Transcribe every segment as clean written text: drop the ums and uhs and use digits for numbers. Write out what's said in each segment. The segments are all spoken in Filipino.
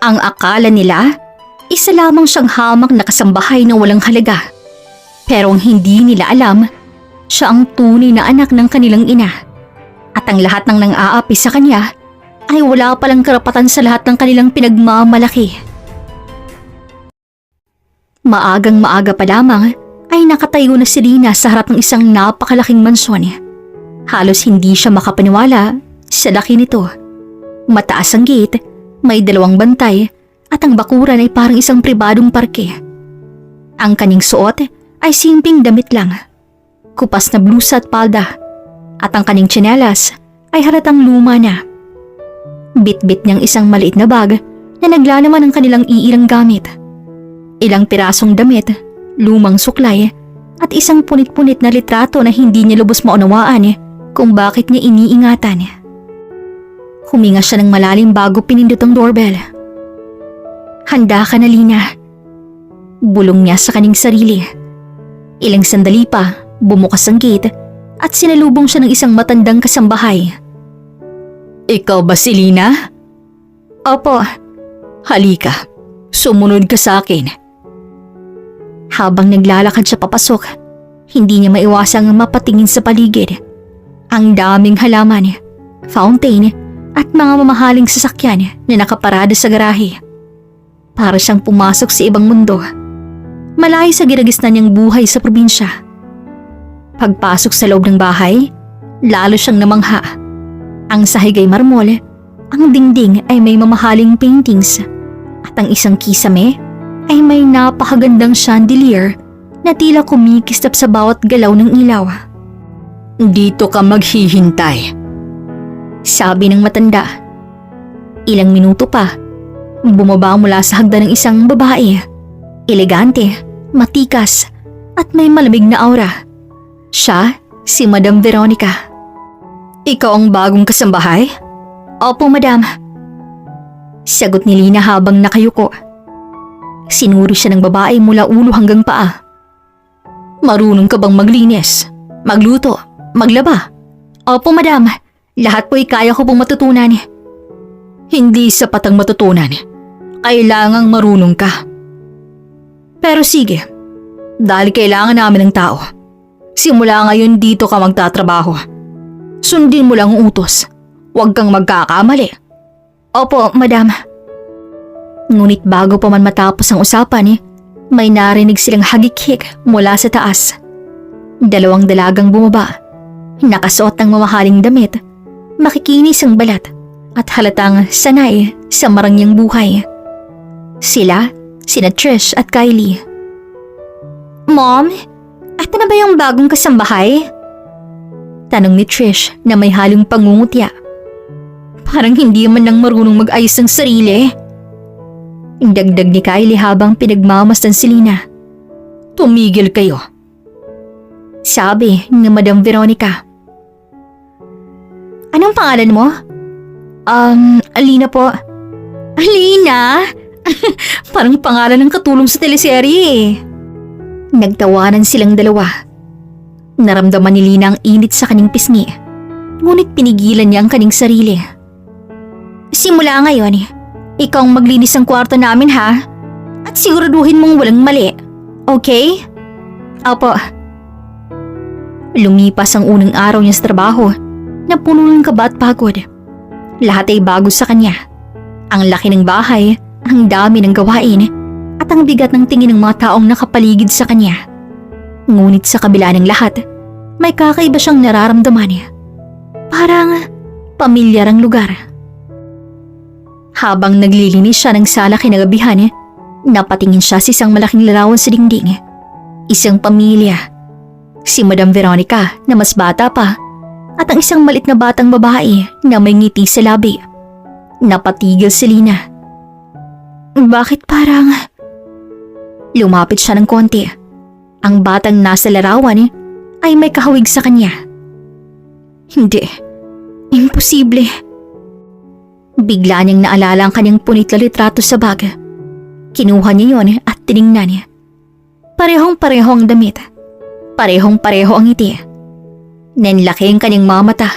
Ang akala nila, isa lamang siyang hamak na kasambahay na walang halaga. Pero ang hindi nila alam, siya ang tunay na anak ng kanilang ina. At ang lahat ng nang-aapi sa kanya ay wala palang karapatan sa lahat ng kanilang pinagmamalaki. Maagang maaga pa lamang ay nakatayo na si Rina sa harap ng isang napakalaking mansyon. Halos hindi siya makapaniwala sa laki nito. Mataas ang gate, may 2 bantay at ang bakuran ay parang isang pribadong parke. Ang kanyang suot ay simpleng damit lang, kupas na blusa at palda, at ang kanyang tsinelas ay halatang luma na. Bit-bit niyang isang maliit na bag na naglalaman ng kanilang iilang gamit. Ilang pirasong damit, lumang suklay, at isang punit-punit na litrato na hindi niya lubos maunawaan kung bakit niya iniingatan. Huminga siya ng malalim bago pinindot ang doorbell. "Handa ka na, Lina." Bulong niya sa kanyang sarili. Ilang sandali pa, bumukas ang gate at sinalubong siya ng isang matandang kasambahay. "Ikaw ba si Lina?" "Opo." "Halika, sumunod ka sa akin." Habang naglalakad siya papasok, hindi niya maiwasang mapatingin sa paligid. Ang daming halaman, fountain, at mga mamahaling sasakyan na nakaparada sa garahe. Para siyang pumasok sa ibang mundo, malayo sa giragisnan niyang buhay sa probinsya. Pagpasok sa loob ng bahay, lalo siyang namangha. Ang sahig ay marmol, ang dingding ay may mamahaling paintings, at ang isang kisame ay may napakagandang chandelier na tila kumikislap sa bawat galaw ng ilaw. "Dito ka maghihintay," sabi ng matanda. Ilang minuto pa, bumaba mula sa hagdan ng isang babae. Elegante, matikas, at may malamig na aura. Siya, si Madam Veronica. "Ikaw ang bagong kasambahay?" "Opo, Madam." Sagot ni Lina habang nakayuko. Sinuri siya ng babae mula ulo hanggang paa. "Marunong ka bang maglinis, magluto, maglaba?" "Opo, Madam. Lahat po'y kaya ko pong matutunan." "Hindi sapat ang matutunan. Kailangang marunong ka." "Pero sige, dahil kailangan namin ng tao. Simula ngayon dito ka magtatrabaho. Sundin mo lang ang utos. Huwag kang magkakamali." "Opo, Madam." Ngunit bago pa man matapos ang usapan, may narinig silang hagik-hik mula sa taas. 2 dalagang bumaba, nakasuot ng mamahaling damit, makikinis ang balat, at halatang sanay sa marangyang buhay. Sila, sina Trish at Kylie. "Mom, ito na ba yung bagong kasambahay?" Tanong ni Trish na may halong pangungutya. "Parang hindi man lang marunong mag-ayos ng sarili." Dagdag ni Kylie habang pinagmamasdan si Lina. "Tumigil kayo," sabi ni Madam Veronica. "Anong pangalan mo?" Alina po." "Alina? Parang pangalan ng katulong sa teleserye." Nagtawanan silang dalawa. Naramdaman ni Lina ang init sa kanyang pisngi, ngunit pinigilan niya ang kanyang sarili. "Simula ngayon, ikaw ang maglinis ng kwarto namin, ha? At siguraduhin mong walang mali, okay?" "Opo." Lumipas ang unang araw niya sa trabaho na puno ng kaba at pagod. Lahat ay bago sa kanya. Ang laki ng bahay, ang dami ng gawain, at ang bigat ng tingin ng mga taong nakapaligid sa kanya. Ngunit sa kabila ng lahat, may kakaiba siyang nararamdaman. Parang pamilyar ang lugar. Habang naglilinis siya ng sala kinagabihan, napatingin siya sa isang malaking larawan sa dingding. Isang pamilya. Si Madam Veronica na mas bata pa, at ang isang malit na batang babae na may ngiti sa labi. Napatigil si Lina. "Bakit parang..." Lumapit siya ng konti. Ang batang nasa larawan ay may kahawig sa kanya. "Hindi. Imposible." Bigla niyang naalala ang kanyang punit na litrato sa bag. Kinuha niya yon at tiningnan. Parehong-pareho ang damit. Parehong-pareho ang ngiti. Nanlaki ang kanyang mga mata.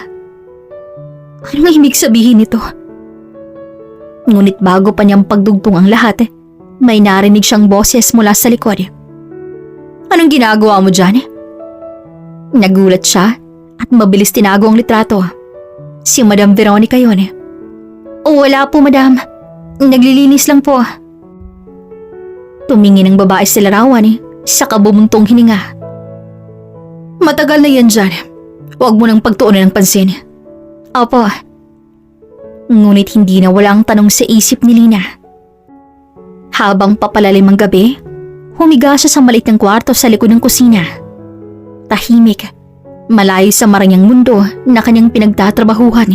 Anong ibig sabihin nito? Ngunit bago pa niyang pagdugtong ang lahat, may narinig siyang boses mula sa likod. Anong ginagawa mo dyan? Nagulat siya at mabilis tinago ang litrato. Si Madam Veronica yun. Wala po, madam. Naglilinis lang po. Tumingin ang babae sa larawan saka bumuntong hininga. Matagal na yan dyan. Huwag mo nang pagtuunan ng pansin. Opo. Ngunit hindi na wala ang tanong sa isip ni Lina. Habang papalalim ang gabi, humiga siya sa maliit ng kwarto sa likod ng kusina. Tahimik, malayo sa maranyang mundo na kanyang pinagtatrabahuhan.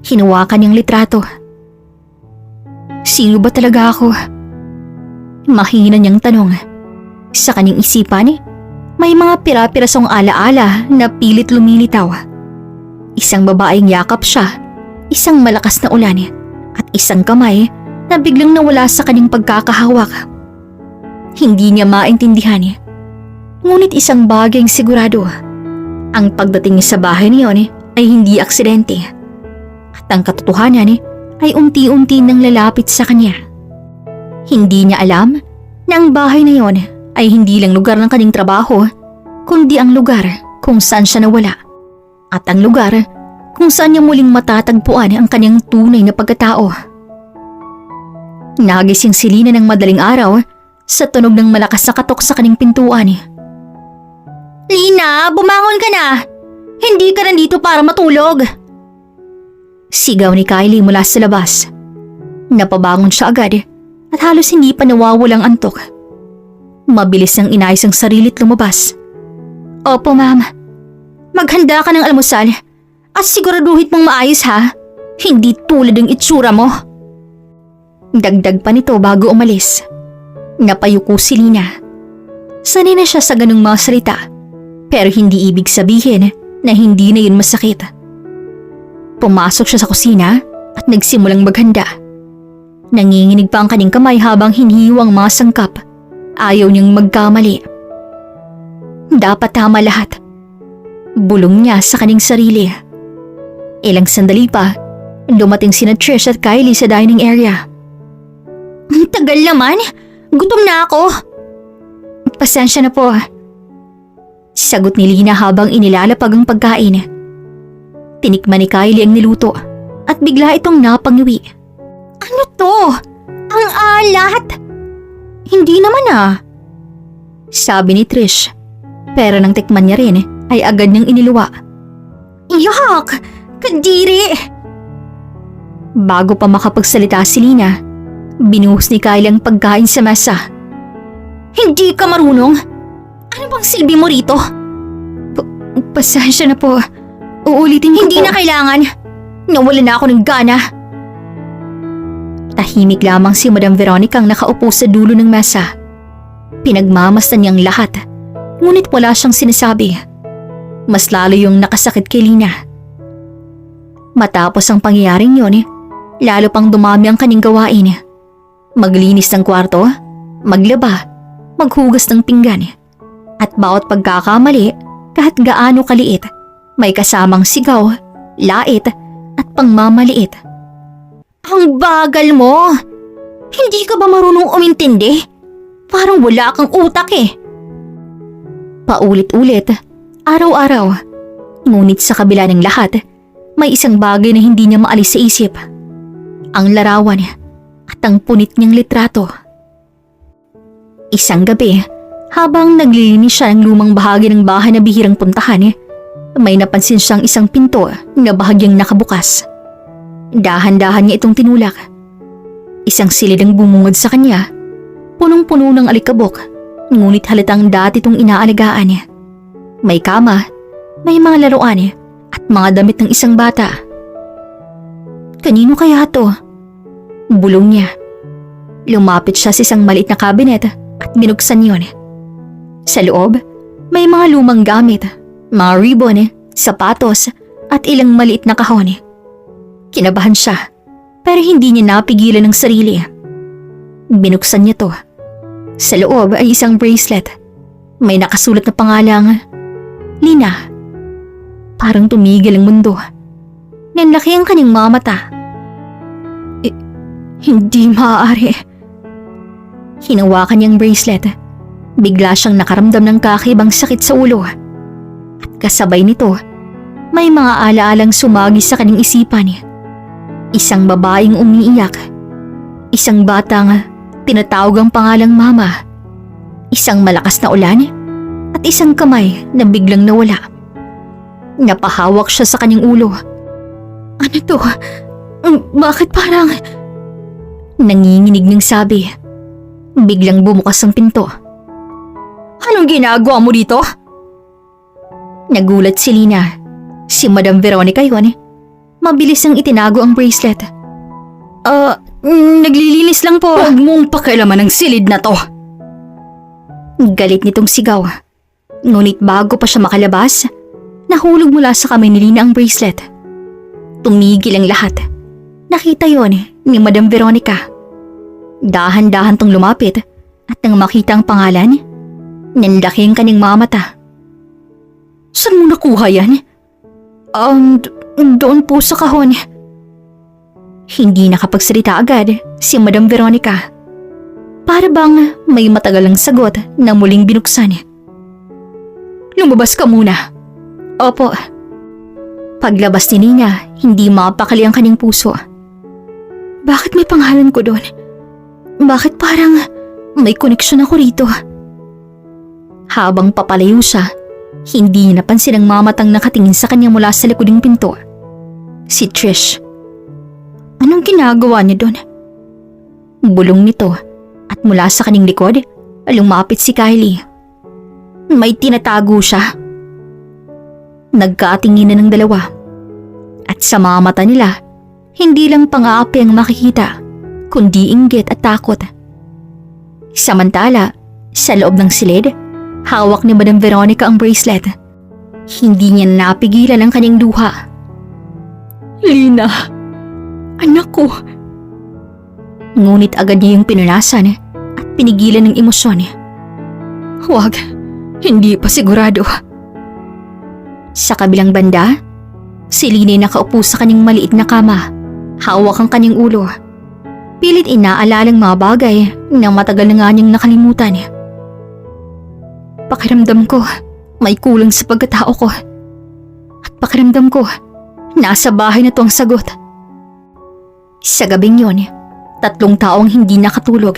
Hinuwakan niyang litrato. Sino ba talaga ako? Mahina niyang tanong. Sa kanyang isipan, may mga pira-pirasong alaala na pilit lumilitaw. Isang babaeng yakap siya, isang malakas na ulan, at isang kamay na biglang nawala sa kanyang pagkakahawak. Hindi niya maintindihan. Ngunit isang bagay ang sigurado. Ang pagdating niya sa bahay niyon ay hindi aksidente. At ang katotohanan ay unti-unti nang lalapit sa kanya. Hindi niya alam na ang bahay na yon ay hindi lang lugar ng kanyang trabaho, kundi ang lugar kung saan siya nawala. At ang lugar kung saan niya muling matatagpuan ang kanyang tunay na pagkatao. Nagising si Lina ng madaling araw sa tunog ng malakas na katok sa kanyang pintuan. Lina, bumangon ka na! Hindi ka nandito para matulog! Sigaw ni Kylie mula sa labas. Napabangon siya agad at halos hindi pa nawawalang antok. Mabilis niyang inayos ang sarili at lumabas. Opo, ma'am. Maghanda ka ng almusal at siguraduhin mong maayos, ha? Hindi tulad ng itsura mo. Dagdag pa nito bago umalis. Napayuko si Lina. Sanay na siya sa ganung mga salita, pero hindi ibig sabihin na hindi na yun masakit. Pumasok siya sa kusina at nagsimulang maghanda. Nanginginig pa ang kanyang kamay habang hinihiwang mga sangkap. Ayaw niyang magkamali. Dapat tama lahat. Bulong niya sa kanyang sarili. Ilang sandali pa, dumating sina Trish at Kylie sa dining area. Ang tagal naman! Gutom na ako! Pasensya na po. Sagot ni Lina habang inilalapag ang pagkain. Tinikman ni Kylie ang niluto at bigla itong napangiwi. Ano to? Ang alat! Hindi naman sabi ni Trish. Pero nang tikman niya rin ay agad niyang iniluwa. Yuck! Kadiri! Bago pa makapagsalita si Lina, binuhos ni Kylie ang pagkain sa mesa. Hindi ka marunong? Ano bang silbi mo rito? Pasensya na po. Uulitin ko Hindi po. Na kailangan. Nawala na ako ng gana. Tahimik lamang si Madam Veronica ang nakaupo sa dulo ng mesa. Pinagmamasdan niyang lahat, ngunit wala siyang sinasabi. Mas lalo yung nakasakit kay Lina. Matapos ang pangyayaring yun, lalo pang dumami ang kanyang gawain. Maglinis ng kwarto, maglaba, maghugas ng pinggan. At bawat pagkakamali, kahit gaano kaliit, may kasamang sigaw, lait at pangmamaliit. Ang bagal mo! Hindi ka ba marunong umintindi? Parang wala kang utak Paulit-ulit, araw-araw. Ngunit sa kabila ng lahat, may isang bagay na hindi niya maalis sa isip. Ang larawan at ang punit niyang litrato. Isang gabi, habang naglilinis siya ng lumang bahagi ng bahay na bihirang puntahan, may napansin siyang isang pinto na bahagyang nakabukas. Dahan-dahan niya itong tinulak. Isang silid ang bumungad sa kanya, punong-puno ng alikabok, ngunit halatang dati itong inaalagaan. May kama, may mga laruan at mga damit ng isang bata. Kanino kaya to? Bulong niya. Lumapit siya sa isang maliit na kabinet at binuksan yun. Sa loob, may mga lumang gamit, mga ribbon, sapatos at ilang maliit na kahon. Kinabahan siya, pero hindi niya napigilan ang sarili. Binuksan niya to. Sa loob ay isang bracelet. May nakasulat na pangalang Lina. Parang tumigil ang mundo. Nanlaki ang kanyang mga mata. Hindi maaari. Hinawakan niyang bracelet. Bigla siyang nakaramdam ng kakaibang sakit sa ulo. At kasabay nito, may mga alaalang sumagi sa kanyang isipan. Isang babaeng umiiyak. Isang batang tinatawag ang pangalang mama. Isang malakas na ulan at isang kamay na biglang nawala. Napahawak siya sa kanyang ulo. Ano to? Bakit parang... Nanginginig ng sabi. Biglang bumukas ang pinto. Anong ginagawa mo dito? Nagulat si Lina. Si Madam Veronica yun. Mabilis ang itinago ang bracelet. Naglilinis lang po. Huwag mong pakialaman ng silid na to. Galit nitong sigaw. Ngunit bago pa siya makalabas, nahulog mula sa kamay ni Lina ang bracelet. Tumigil ang lahat. Nakita yon ni Madam Veronica. Dahan-dahan tong lumapit at nang makita ang pangalan, nanlaki ang kanyang mga mata. Saan mo nakuha yan? Doon po sa kahon. Hindi nakapagsalita agad si Madam Veronica. Para bang may matagalang sagot na muling binuksan. Lumabas ka muna. Opo. Paglabas ni Nina, hindi mapakali ang kanyang puso. Bakit may pangalan ko doon? Bakit parang may koneksyon ako rito? Habang papalayo siya, hindi niya napansin ang mamatang nakatingin sa kanya mula sa likoding pinto. Si Trish. Anong ginagawa niya doon? Bulong nito at mula sa kanyang likod, lumapit si Kylie. May tinatago siya. Nagkatinginan ng dalawa. At sa mga mata nila, hindi lang pang-aapi ang makikita, kundi inggit at takot. Samantala, sa loob ng silid, hawak ni Madam Veronica ang bracelet. Hindi niya napigilan ang kanyang luha. Lina, anak ko. Ngunit agad niya yung pinunasan at pinigilan ng emosyon. Huwag, hindi pa sigurado. Sa kabilang banda, si Lina ay nakaupo sa kanyang maliit na kama. Hawak ang kanyang ulo. Pilit inaalalang mga bagay na matagal na nga niyang nakalimutan. Pakiramdam ko, may kulang sa pagkatao ko. At pakiramdam ko, nasa bahay na to ang sagot. Sa gabing yon, 3 taong hindi nakatulog.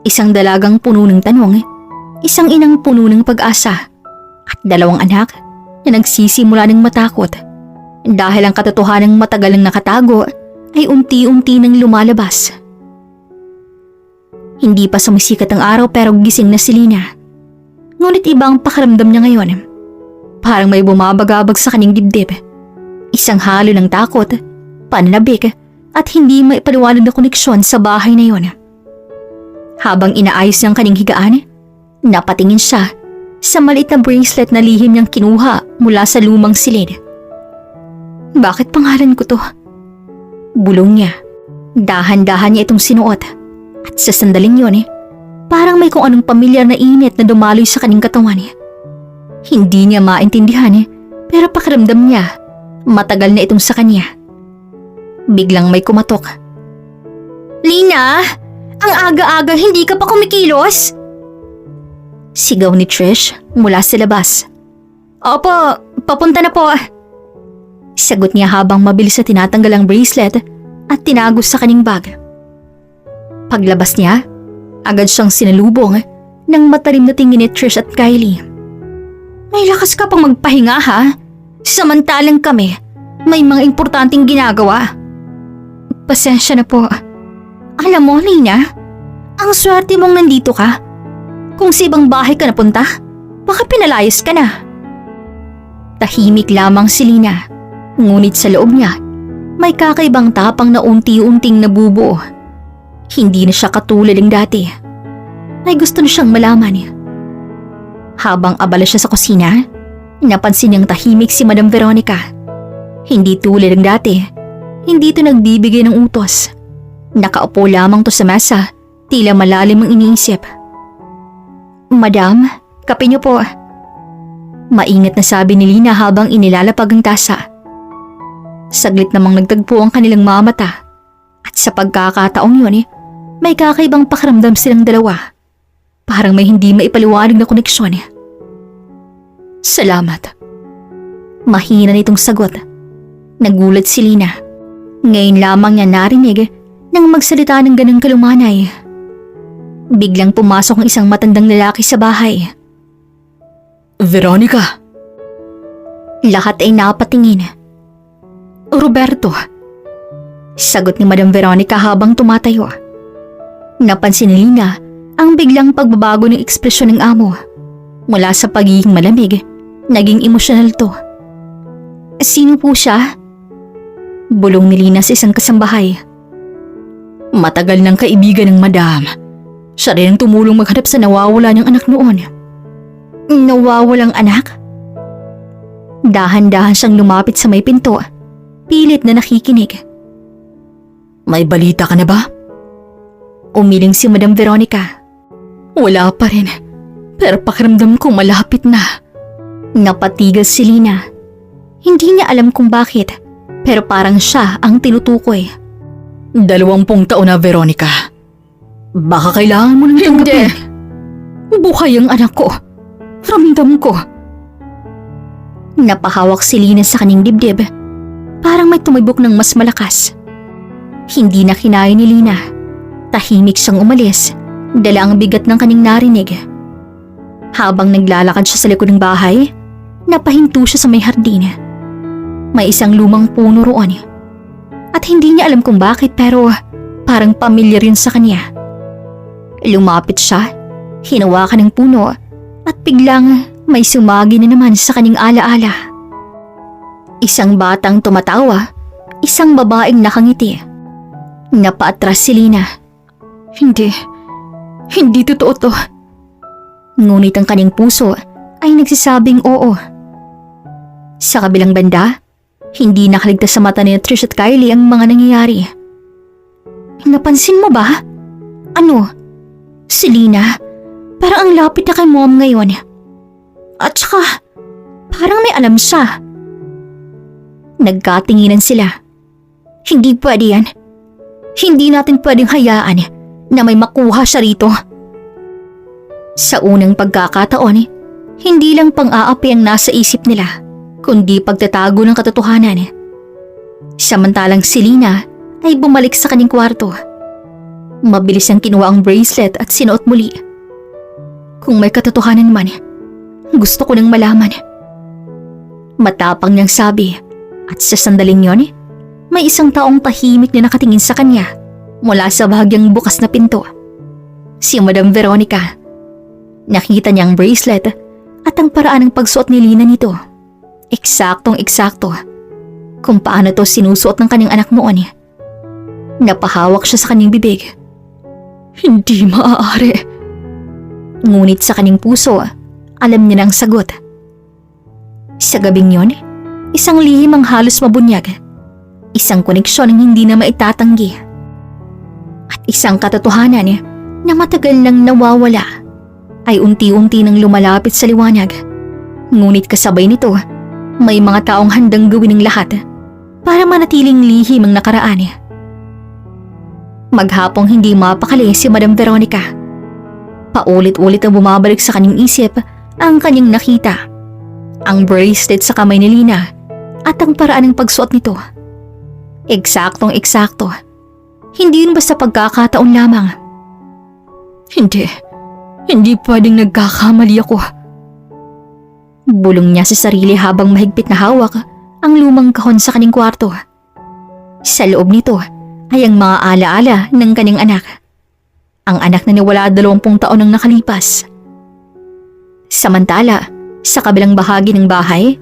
Isang dalagang puno ng tanong, isang inang puno ng pag-asa, at 2 anak na nagsisimula ng matakot dahil ang katotohanang matagal nang nakatago ay unti-unti nang lumalabas. Hindi pa sumisikat ang araw pero gising na si Lina. Ngunit iba ang pakiramdam niya ngayon. Parang may bumabagabag sa kanyang dibdib. Isang halo ng takot, pananabik at hindi maipaliwanag na koneksyon sa bahay na yon. Habang inaayos niyang kanyang higaan, napatingin siya sa maliit na bracelet na lihim niyang kinuha mula sa lumang silid. Bakit pangalan ko to? Bulong niya. Dahan-dahan niya itong sinuot. At sa sandaling yun, parang may kung anong pamilyar na init na dumaloy sa kanyang katawan. Hindi niya maintindihan, pero pakiramdam niya, matagal na itong sa kanya. Biglang may kumatok. Lina! Ang aga-aga hindi ka pa kumikilos? Sigaw ni Trish mula sa labas. Opo, papunta na po. Sagot niya habang mabilis na tinatanggal ang bracelet at tinago sa kanyang bag. Paglabas niya, agad siyang sinalubong ng matalim na tingin ni Trish at Kylie. May lakas ka pang magpahinga ha? Samantalang kami, may mga importanteng ginagawa. Pasensya na po. Alam mo, Lina, ang swerte mong nandito ka. Kung sa ibang bahay ka napunta, baka pinalayas ka na. Tahimik lamang si Lina. Ngunit sa loob niya, may kakaibang tapang na unti-unting nabubuo. Hindi na siya katulad ng dati. May gusto na siyang malaman. Habang abala siya sa kusina, napansin niyang tahimik si Madam Veronica. Hindi tulad ng dati, hindi ito nagbibigay ng utos. Nakaupo lamang to sa mesa, tila malalim ang iniisip. Madam, kape niyo po. Maingat na sabi ni Lina habang inilalapag ang tasa. Saglit namang nagtagpo ang kanilang mga mata At sa pagkakataong yun, may kakaibang pakiramdam silang dalawa. Parang may hindi maipaliwanag na koneksyon. Salamat. Mahina nitong sagot. Nagulat si Lina. Ngayon lamang niya narinig nang magsalita ng ganun kalumanay. Biglang pumasok ang isang matandang lalaki sa bahay. Veronica! Lahat ay napatingin. Roberto! Sagot ni Madam Veronica habang tumatayo. Napansin ni Lina ang biglang pagbabago ng ekspresyon ng amo. Mula sa pagiging malamig, naging emosyonal to. Sino po siya? Bulong ni Lina sa isang kasambahay. Matagal ng kaibigan ng madam. Siya rin ang tumulong maghanap sa nawawala niyang anak noon. Nawawalang anak? Dahan-dahan siyang lumapit sa may pinto, pilit na nakikinig. May balita ka na ba? Umiling si Madam Veronica. Wala pa rin, pero pakiramdam ko malapit na. Napatigas si Lina. Hindi niya alam kung bakit, pero parang siya ang tinutukoy. 20 taon na, Veronica. Baka kailangan mo nang tanggapin. Buhay ang anak ko. Ramdam ko. Napahawak si Lina sa kanyang dibdib. Parang may tumibok ng mas malakas. Hindi na kinaya ni Lina. Tahimik siyang umalis. Dala ang bigat ng kanyang narinig. Habang naglalakad siya sa likod ng bahay, napahinto siya sa may hardin. May isang lumang puno roon. At hindi niya alam kung bakit pero parang pamilyar yun sa kanya. Lumapit siya, hinawakan ng puno at biglang may sumagi na naman sa kanyang alaala. Isang batang tumatawa, isang babaeng nakangiti. Napaatras si Lina. Hindi totoo to. Ngunit ang kanyang puso ay nagsasabing oo. Sa kabilang banda, hindi nakaligtas sa mata ni Trish at Kylie ang mga nangyayari. Napansin mo ba? Ano? Si Lina, parang ang lapit na kay Mom ngayon. At saka, parang may alam siya. Nagkatinginan sila. Hindi pwede yan. Hindi natin pwedeng hayaan na may makuha siya rito. Sa unang pagkakataon, hindi lang pang-aapi ang nasa isip nila, kundi pagtatago ng katotohanan. Samantalang si Lina ay bumalik sa kanyang kwarto. Mabilis ang kinuha ang bracelet at sinuot muli. Kung may katotohanan man, gusto ko nang malaman. Matapang niyang sabi at sa sandaling yon, may isang taong tahimik na nakatingin sa kanya mula sa bahagyang bukas na pinto. Si Madam Veronica. Nakita niya ang bracelet at ang paraan ng pagsuot ni Lina nito. Eksaktong-eksakto kung paano to sinusuot ng kanyang anak noon. Napahawak siya sa kanyang bibig. Hindi maaari. Ngunit sa kanyang puso, alam niya na ang sagot. Sa gabing yon, isang lihim ang halos mabunyag. Isang koneksyon ang hindi na maitatanggi. At isang katotohanan na matagal nang nawawala ay unti-unti nang lumalapit sa liwanag. Ngunit kasabay nito, may mga taong handang gawin ng lahat para manatiling lihim ang nakaraan. Maghapong hindi mapakali si Madam Veronica. Paulit-ulit ang bumabalik sa kanyang isip ang kanyang nakita. Ang bracelet sa kamay ni Lina at ang paraan ng pagsuot nito. Eksaktong-eksakto. Hindi yun basta pagkakataon lamang. Hindi pwedeng nagkakamali ako. Bulong niya sa sarili habang mahigpit na hawak ang lumang kahon sa kanyang kwarto. Sa loob nito ay ang mga alaala ng kanyang anak. Ang anak na nawala 20 taon nang nakalipas. Samantala, sa kabilang bahagi ng bahay,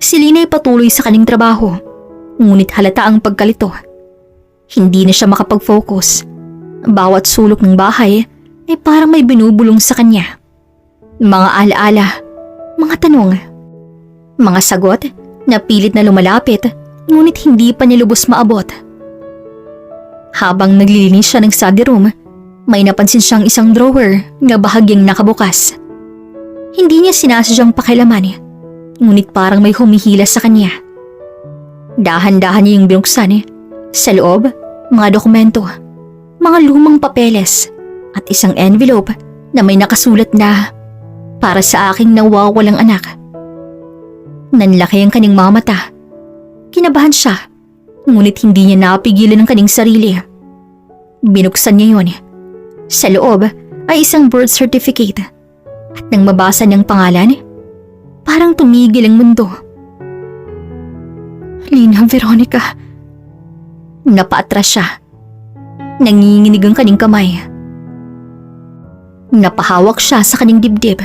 si Lina ay patuloy sa kanyang trabaho. Ngunit halata ang pagkalito. Hindi na siya makapag-focus. Bawat sulok ng bahay ay parang may binubulong sa kanya. Mga alaala, mga tanong, mga sagot na pilit na lumalapit ngunit hindi pa niya lubos maabot. Habang naglilinis siya ng study room, may napansin siyang isang drawer na bahagyang nakabukas. Hindi niya sinasadyang pakialaman, ngunit parang may humihila sa kanya. Dahan-dahan niya yung binuksan. Sa loob, mga dokumento, mga lumang papeles, at isang envelope na may nakasulat na para sa aking nawawalang anak. Nanlaki ang kanyang mga mata. Kinabahan siya, ngunit hindi niya napigilan ang kanyang sarili. Binuksan niya yun. Sa loob ay isang birth certificate. At nang mabasa niyang pangalan, parang tumigil ang mundo. Lina Veronica. Napaatras siya. Nanginginig ang kanyang kamay. Napahawak siya sa kanyang dibdib.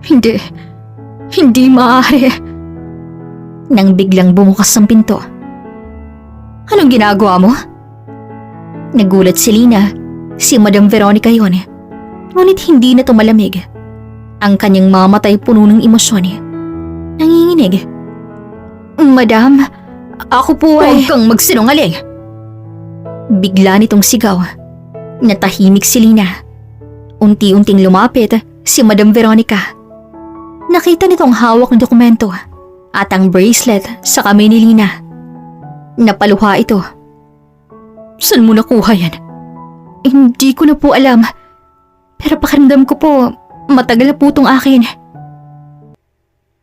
Hindi maaari. Nang biglang bumukas ang pinto. Anong ginagawa mo? Nagulat si Lina. Si Madam Veronica yun. Ngunit hindi na tumalamig. Ang kanyang mamatay puno ng emosyon. Nanginginig. Madam, ako po ay... Huwag kang magsinungaling. Bigla nitong sigaw. Natahimik si Lina. Unti-unting lumapit si Madam Veronica. Nakita nitong hawak ng dokumento at ang bracelet sa kamay ni Lina. Napaluha ito. Saan mo nakuha yan? Hindi ko na po alam. Pero pakiramdam ko po, matagal na po itong akin.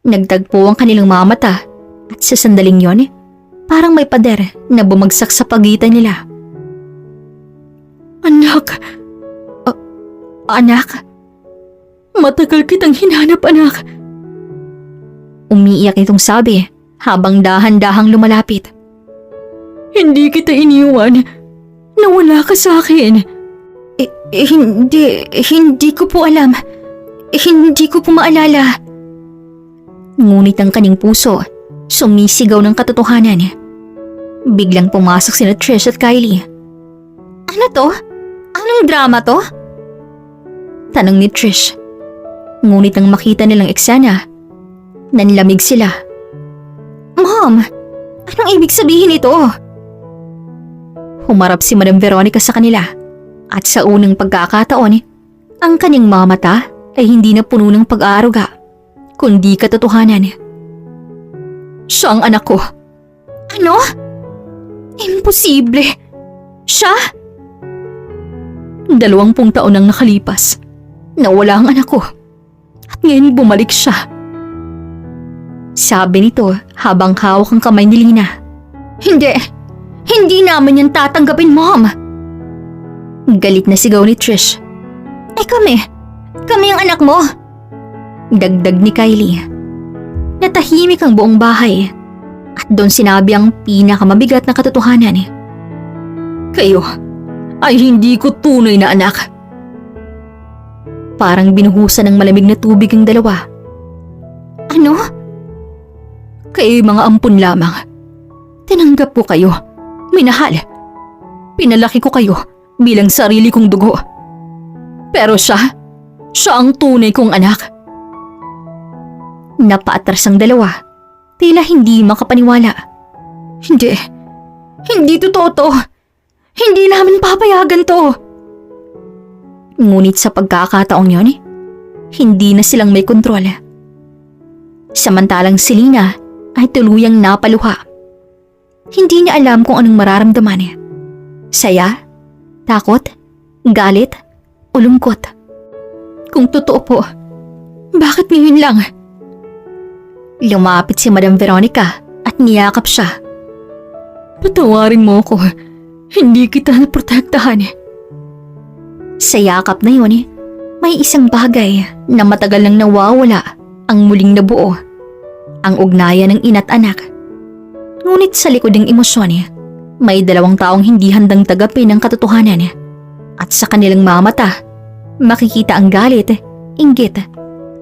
Nagtagpo ang kanilang mga mata at sa sandaling yon, parang may pader na bumagsak sa pagitan nila. Anak! Anak? Matagal kitang hinanap, anak. Umiiyak itong sabi habang dahan-dahang lumalapit. Hindi kita iniwan. Nawala ka sa akin. Hindi ko po alam. Hindi ko po maalala. Ngunit ang kanyang puso sumisigaw ng katotohanan. Biglang pumasok sina Trish at Kylie. Ano to? Anong drama to? Tanong ni Trish. Ngunit nang makita nilang eksena, nanlamig sila. Mom, anong ibig sabihin ito? Humarap si Madam Veronica sa kanila at sa unang pagkakataon, ang kanyang mga mata ay hindi na puno ng pag-aaruga, kundi katotohanan. Siya ang anak ko. Ano? Imposible. Siya? 20 taon nang nakalipas. Nawala ang anak ko. At ngayon bumalik siya. Sabi nito habang hawak ang kamay ni Lina. Hindi namin yan tatanggapin, Mom. Galit na sigaw ni Trish. Kami ang anak mo. Dagdag ni Kylie. Natahimik ang buong bahay. At doon sinabi ang pinakamabigat na katotohanan. Kayo ay hindi ko tunay na anak. Parang binuhusan ng malamig na tubig ang dalawa. Ano? Kayo'y mga ampun lamang. Tinanggap ko kayo. Minahal. Pinalaki ko kayo bilang sarili kong dugo. Pero siya ang tunay kong anak. Napaatras ang dalawa. Tila hindi makapaniwala. Hindi totoo to. Hindi namin papayagan to. Ngunit sa pagkakataong yon, hindi na silang may kontrol. Samantalang si Lina ay tuluyang napaluha. Hindi niya alam kung anong mararamdaman. Saya, takot, galit, o lungkot. Kung totoo po, bakit ngayon lang? Lumapit si Madam Veronica at niyakap siya. Patawarin mo ko. Hindi kita naprotektahan. Sa yakap na yun, may isang bagay na matagal nang nawawala ang muling nabuo. Ang ugnayan ng ina't anak. Ngunit sa likod ng emosyon, may 2 taong hindi handang tagapin ang katotohanan. At sa kanilang mga mata, makikita ang galit, inggit,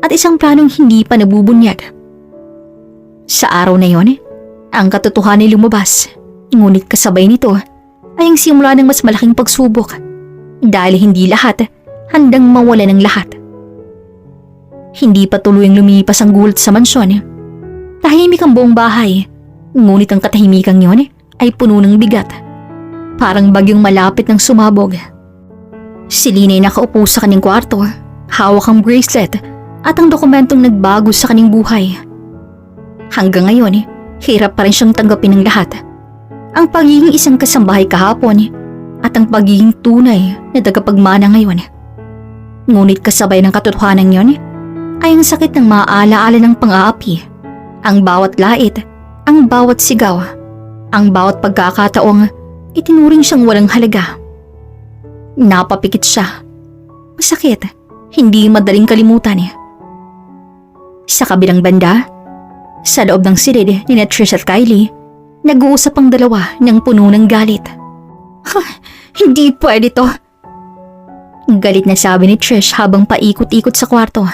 at isang planong hindi pa nabubunyag. Sa araw na yon, ang katotohanan ay lumabas. Ngunit kasabay nito ay ang simula ng mas malaking pagsubok. Dahil hindi lahat handang mawala ng lahat. Hindi pa tuluyang lumipas ang gulat sa mansyon. Tahimik ang buong bahay, ngunit ang katahimikan yon ay puno ng bigat. Parang bagyong malapit ng sumabog. Si Lina ay nakaupo sa kanyang kwarto, hawak ang bracelet at ang dokumentong nagbago sa kanyang buhay. Hanggang ngayon, hirap pa rin siyang tanggapin ng lahat. ang pagiging isang kasambahay kahapon at ang pagiging tunay na tagapagmana ngayon. Ngunit kasabay ng katotohanan yon ay ang sakit ng maaalaala ng pang-aapi, ang bawat lait, ang bawat sigaw, ang bawat pagkakataong itinuring siyang walang halaga. Napapikit siya. Masakit, hindi madaling kalimutan. Sa kabilang banda, sa loob ng silid ni Trish at Kylie, nag-uusap ang dalawa ng puno ng galit. Hindi pwede to. Galit na sabi ni Trish habang paikot-ikot sa kwarto.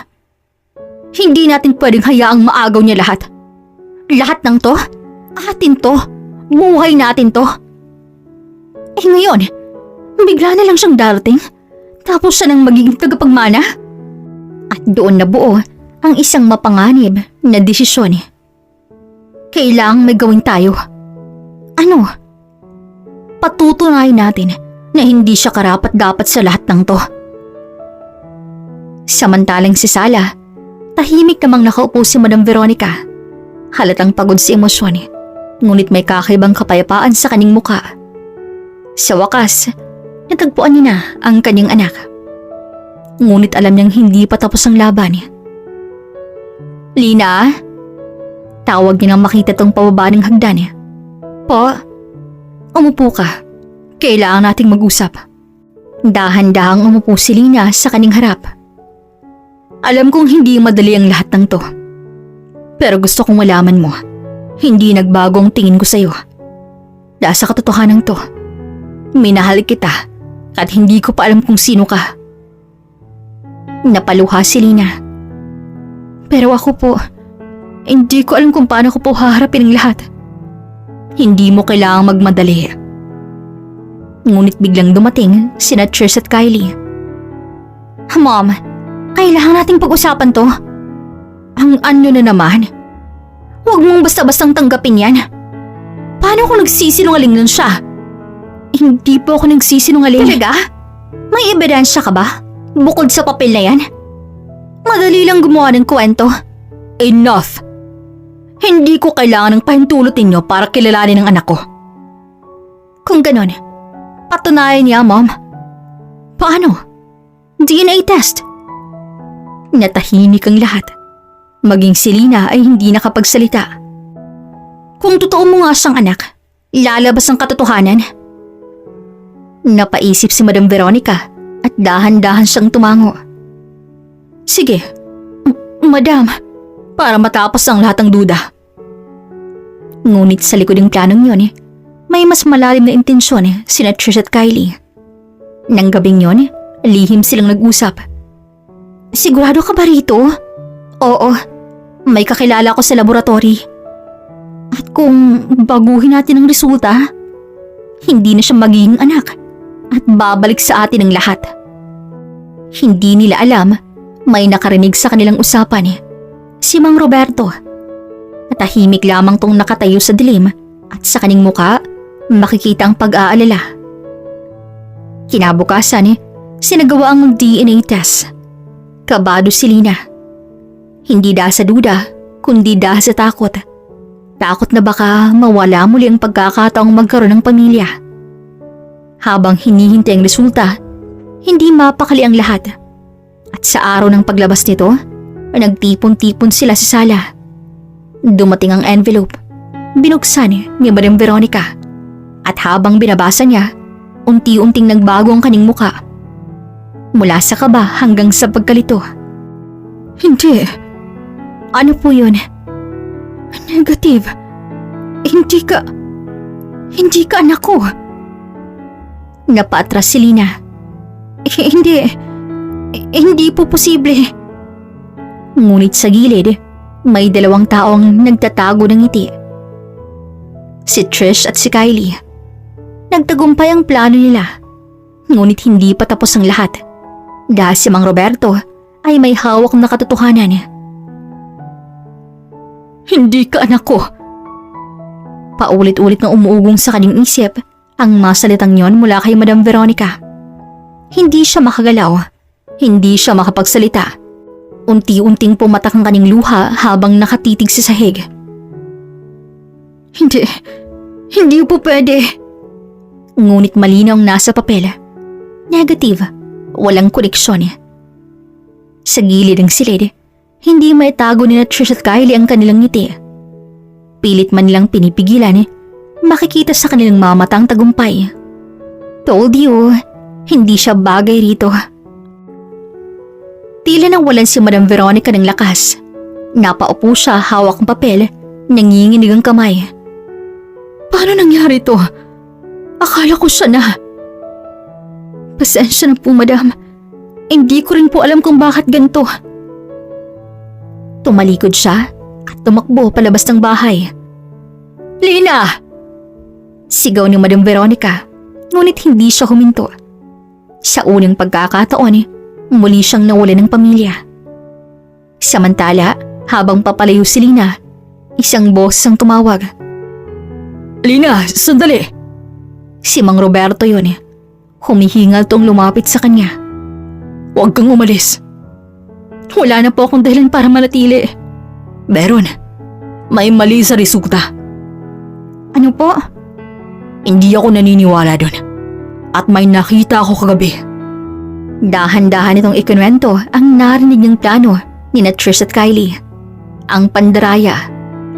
Hindi natin pwedeng hayaang maagaw niya lahat. Lahat ng to, atin to, buhay natin to. Ngayon, bigla na lang siyang darating, tapos siya nang magiging tagapagmana. At doon nabuo ang isang mapanganib na desisyon. Kailangang may gawin tayo. Ano? Patutunayan natin na hindi siya karapat-dapat sa lahat ng to. Samantalang si Sala, tahimik namang nakaupo si Madam Veronica. Halatang pagod sa emosyon, ngunit may kakaibang kapayapaan sa kanyang muka. Sa wakas, natagpuan niya na ang kanyang anak. Ngunit alam niyang hindi pa tapos ang laban. Lina? Tawag niya nang makita tong pababa ng hagdan. Po, umupo ka. Kailangan nating mag-usap. Dahan-dahang umupo si Lina sa kanyang harap. Alam kong hindi madali ang lahat ng to. Pero gusto kong malaman mo, hindi nagbago ang tingin ko sa'yo. Dahil sa katotohanan to, minahal kita at hindi ko pa alam kung sino ka. Napaluha si Lina. Pero ako po, hindi ko alam kung paano ko po haharapin ang lahat. Hindi mo kailangang magmadali. Ngunit biglang dumating sina Trish at Kylie. Mom, kailangan nating pag-usapan to. Ang ano na naman? Huwag mong basta-bastang tanggapin yan. Paano kung nagsisinungaling nun siya? Hindi po ako nagsisinungaling. Talaga? May ebidensya ka ba? Bukod sa papel na yan? Madali lang gumawa ng kwento. Enough! Hindi ko kailangan ng pahintulot ninyo para kilalanin ang anak ko. Kung ganon, patunayan niya, Mom. Paano? DNA test. Natahimik ang lahat. Maging si Lina ay hindi nakapagsalita. Kung totoo mo nga siyang anak, lalabas ang katotohanan. Napaisip si Madam Veronica at dahan-dahan siyang tumango. Sige, Madam, para matapos ang lahat ng duda. Ngunit sa likod ng planong yun, may mas malalim na intensyon sina Trish at Kylie. Nang gabing yun, lihim silang nag-usap. Sigurado ka ba rito? Oo, may kakilala ko sa laboratory. At kung baguhin natin ang resulta, hindi na siya magiging anak at babalik sa atin ang lahat. Hindi nila alam, may nakarinig sa kanilang usapan si Mang Roberto. Tahimik lamang tong nakatayo sa dilim at sa kanyang muka makikita ang pag-aalala. Kinabukasan, sinagawa ang DNA test. Kabado si Lina. Hindi dahil sa duda, kundi dahil sa takot. Takot na baka mawala muli ang pagkakataong magkaroon ng pamilya. Habang hinihintay ang resulta, hindi mapakali ang lahat. At sa araw ng paglabas nito, nagtipon-tipon sila sa sala. Dumating ang envelope. Binuksan ni Madam Veronica. At habang binabasa niya, unti-unting nagbago ang kanyang muka. Mula sa kaba hanggang sa pagkalito. Hindi. Ano po yun? Negative. Hindi ka anak ko. Napaatras si Lina. Hindi po posible. Ngunit sa gilid, may dalawang taong nagtatago ng ngiti. Si Trish at si Kylie. Nagtagumpay ang plano nila. Ngunit hindi pa tapos ang lahat. Dahil si Mang Roberto ay may hawak na katotohanan. Hindi ka anak ko. Paulit-ulit na umuugong sa kanyang isip ang masalitang yon mula kay Madam Veronica. Hindi siya makagalaw. Hindi siya makapagsalita. Unti-unting pumatak ang kanyang luha habang nakatitig sa sahig. Hindi po pwede. Ngunit malinaw ang nasa papel. Negative. Walang koneksyon. Sa gilid ng silid, hindi maitago ni Trish at Kylie ang kanilang ngiti. Pilit man nilang pinipigilan, makikita sa kanilang mamatang tagumpay. Told you, hindi siya bagay rito. Tila nang walan si Madam Veronica ng lakas. Napaupo siya hawak ng papel, nanginginig ang kamay. Paano nangyari to? Akala ko siya na. Pasensya na po, madam. Hindi ko rin po alam kung bakit ganito. Tumalikod siya at tumakbo palabas ng bahay. Lina! Sigaw ni Madam Veronica, ngunit hindi siya huminto. Sa unang pagkakataon, muli siyang nawalan ng pamilya. Samantala, habang papalayo si Lina, isang boses ang tumawag. Lina, sandali! Si Mang Roberto yun. Humihingal tong lumapit sa kanya. Huwag kang umalis. Wala na po akong dahilan para manatili. Meron. May mali sa resulta. Ano po? Hindi ako naniniwala doon. At may nakita ako kagabi. Dahan-dahan itong ikinwento ang narinig ng plano ni Trish at Kylie. Ang pandaraya,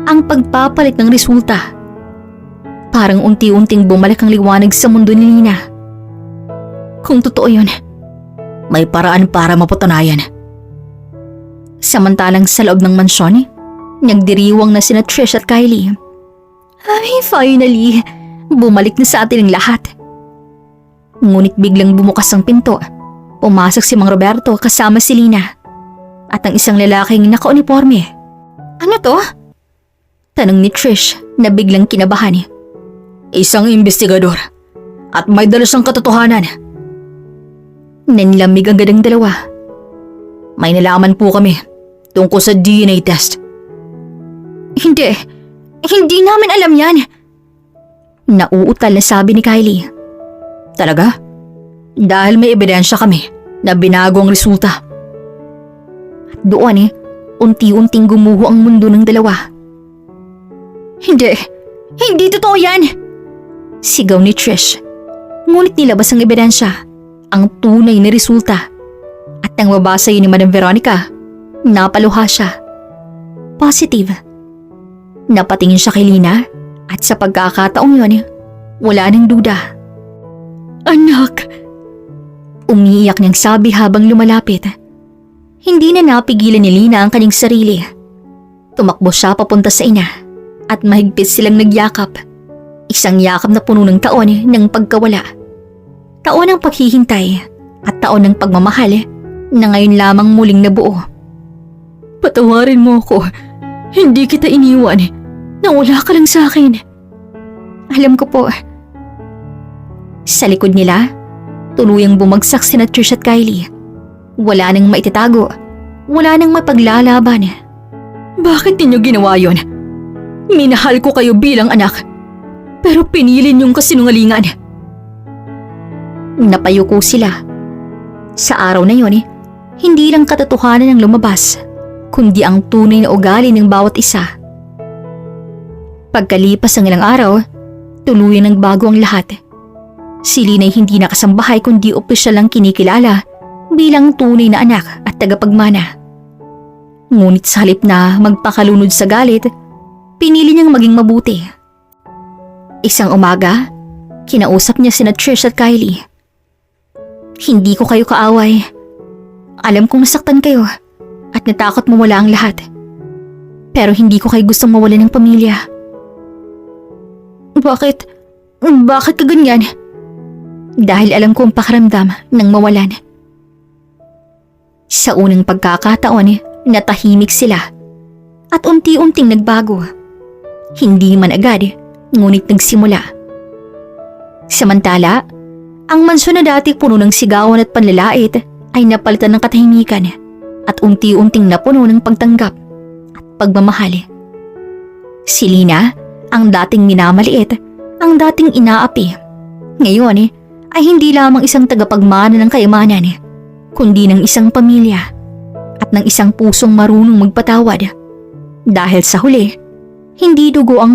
ang pagpapalit ng resulta. Parang unti-unting bumalik ang liwanag sa mundo ni Lina. Kung totoo yun, may paraan para mapatunayan. Samantalang sa loob ng mansyon, nagdiriwang na sina Trish at Kylie. Ay, finally, bumalik na sa atin ang lahat. Ngunit biglang bumukas ang pinto. Pumasok si Mang Roberto kasama si Lina at ang isang lalaking naka-uniforme. Ano to? Tanong ni Trish na biglang kinabahan. Isang investigador at may dala siyang katotohanan. Nanlamig agad ang dalawa. May nalaman po kami tungkol sa DNA test. Hindi namin alam yan. Nauutal na sabi ni Kylie. Talaga? Dahil may ebidensya kami na binago ang resulta. At doon unti-unting gumuho ang mundo ng dalawa. Hindi totoo yan! Sigaw ni Trish. Ngunit nilabas ang ebidensya, ang tunay na resulta. At nang mabasa yun ni Madam Veronica, napaluha siya. Positive. Napatingin siya kay Lina at sa pagkakataong yun, wala nang duda. Anak! Umiiyak niyang sabi habang lumalapit. Hindi na napigilan ni Lina ang kanyang sarili. Tumakbo siya papunta sa ina at mahigpit silang nagyakap. Isang yakap na puno ng taon ng pagkawala. Taon ng paghihintay at taon ng pagmamahal na ngayon lamang muling nabuo. Patawarin mo ako. Hindi kita iniwan. Nawala ka lang sa akin. Alam ko po. Sa likod nila, tuluyang bumagsak sina Trish at Kylie. Wala nang maitatago. Wala nang mapaglalaban. Bakit ninyo ginawa yon? Minahal ko kayo bilang anak. Pero pinili niyong kasinungalingan. Napayuko sila. Sa araw na yon, hindi lang katotohanan ang lumabas, kundi ang tunay na ugali ng bawat isa. Pagkalipas ng ilang araw, tuluyan nagbago ang lahat. Si Lina ay hindi nakasambahay kundi opisyal lang kinikilala bilang tunay na anak at tagapagmana. Ngunit sa halip na magpakalunod sa galit, pinili niyang maging mabuti. Isang umaga, kinausap niya sina Trish at Kylie. Hindi ko kayo kaaway. Alam kong nasaktan kayo at natakot mawala ang lahat. Pero hindi ko kayo gustong mawalan ng pamilya. Bakit? Bakit ka ganyan? Dahil alam ko ang pakiramdam ng mawalan. Sa unang pagkakataon, natahimik sila at unti-unting nagbago. Hindi man agad, ngunit nagsimula. Samantala, ang mansyon na dati puno ng sigawan at panlalait ay napalitan ng katahimikan at unti-unting napuno ng pagtanggap at pagmamahal. Si Lina, ang dating minamaliit, ang dating inaapi, ngayon ay hindi lamang isang tagapagmana ng kayamanan, kundi ng isang pamilya at ng isang pusong marunong magpatawad. Dahil sa huli, hindi dugo ang